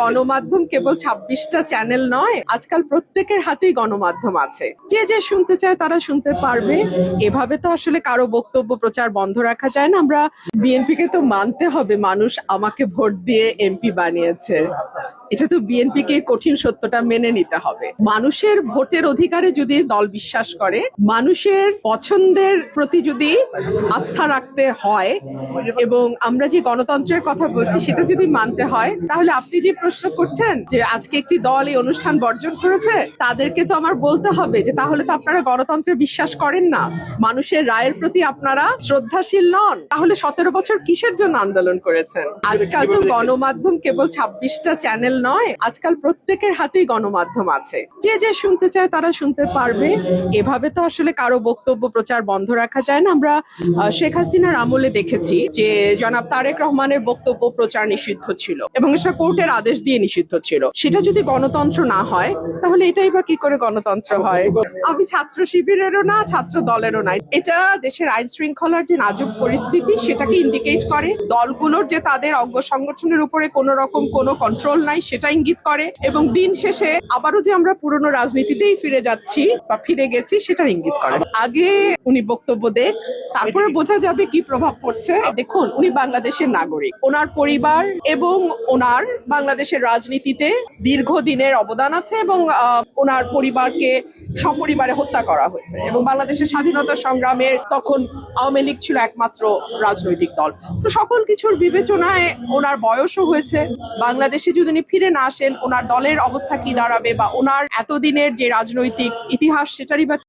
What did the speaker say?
গণমাধ্যম কেবল ২৬টা চ্যানেল নয়, আজকাল প্রত্যেকের হাতেই গণমাধ্যম আছে। যে যে শুনতে চায় তারা শুনতে পারবে। এভাবে তো আসলে কারো বক্তব্য প্রচার বন্ধ রাখা যায় না। আমরা বিএনপিকে তো মানতে হবে, মানুষ আমাকে ভোট দিয়ে এমপি বানিয়েছে। এটা তো বিএনপিকে কঠিন সত্যটা মেনে নিতে হবে। মানুষের ভোটের অধিকারে যদি দল বিশ্বাস করে, মানুষের পছন্দের প্রতি যদি আস্থা রাখতে হয় এবং আমরা যে গণতন্ত্রের কথা বলছি সেটা যদি মানতে হয়, তাহলে আপনি যে প্রশ্ন করছেন যে আজকে একটি দল এই অনুষ্ঠান বর্জন করেছে, তাদেরকে তো আমার বলতে হবে যে তাহলে তো আপনারা গণতন্ত্রে বিশ্বাস করেন না, মানুষের রায়ের প্রতি আপনারা শ্রদ্ধাশীল নন। তাহলে ১৭ বছর কিসের জন্য আন্দোলন করেছেন? আজকাল তো গণমাধ্যম কেবল ২৬টা চ্যানেল নয়, আজকাল প্রত্যেকের হাতেই গণমাধ্যম আছে। যে যে শুনতে চায় তারা শুনতে পারবে। এভাবে তো আসলে কারো বক্তব্য প্রচার বন্ধ রাখা যায় না। আমরা শেখ হাসিনার আমলে দেখেছি যে জনাব তারেক রহমানের বক্তব্য প্রচার নিষিদ্ধ ছিল এবং সেটা কোর্টের আদেশ দিয়ে নিষিদ্ধ ছিল। সেটা যদি গণতন্ত্র না হয়, তাহলে এটাই বা কি করে গণতন্ত্র হয়? আমি ছাত্র শিবিরেরও না, ছাত্র দলেরও না। এটা দেশের আইন শৃঙ্খলার যে নাজুক পরিস্থিতি সেটাকে ইন্ডিকেট করে। দলগুলোর যে তাদের অঙ্গ সংগঠনের উপরে কোনো রকম কোনো কন্ট্রোল নাই সেটা ইঙ্গিত করে, এবং দিন শেষে আবারও যে আমরা পুরনো রাজনীতিতেই ফিরে যাচ্ছি বা ফিরে গেছি সেটা ইঙ্গিত করে। আগে উনি বক্তব্য দেখ, তারপরে বোঝা যাবে কি প্রভাব পড়ছে। দেখুন, উনি বাংলাদেশের নাগরিক, ওনার পরিবার এবং ওনার বাংলাদেশের রাজনীতিতে দীর্ঘদিনের অবদান আছে এবং ওনার পরিবারকে সপরিবারে হত্যা করা হয়েছে এবং বাংলাদেশের স্বাধীনতা সংগ্রামের তখন আওয়ামী লীগ ছিল একমাত্র রাজনৈতিক দল। তো সকল কিছুর বিবেচনায় ওনার বয়সও হয়েছে। বাংলাদেশে যদি উনি ফিরে না আসেন, ওনার দলের অবস্থা কি দাঁড়াবে বা ওনার এতদিনের যে রাজনৈতিক ইতিহাস সেটারই বা